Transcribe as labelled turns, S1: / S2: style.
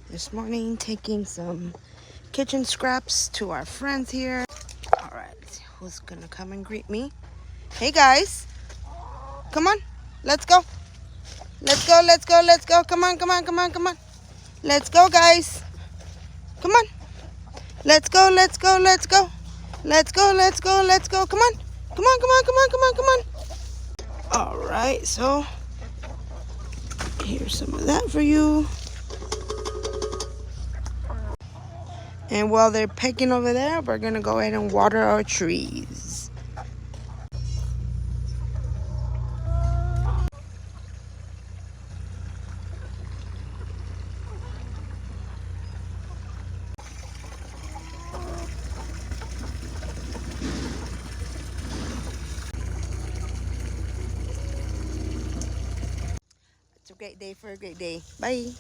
S1: This morning, taking some kitchen scraps to our friends here. All right, who's gonna come and greet me? Hey guys, come on, let's go. Let's go, let's go, let's go. Come on, come on, come on, come on. Let's go, guys. Come on. Let's go, let's go, let's go. Let's go, let's go, let's go. Come on. Come on, come on, come on, come on, come on. All right, so here's some of that for you. And while they're pecking over there, we're gonna go ahead and water our trees. It's a great day for a great day. Bye.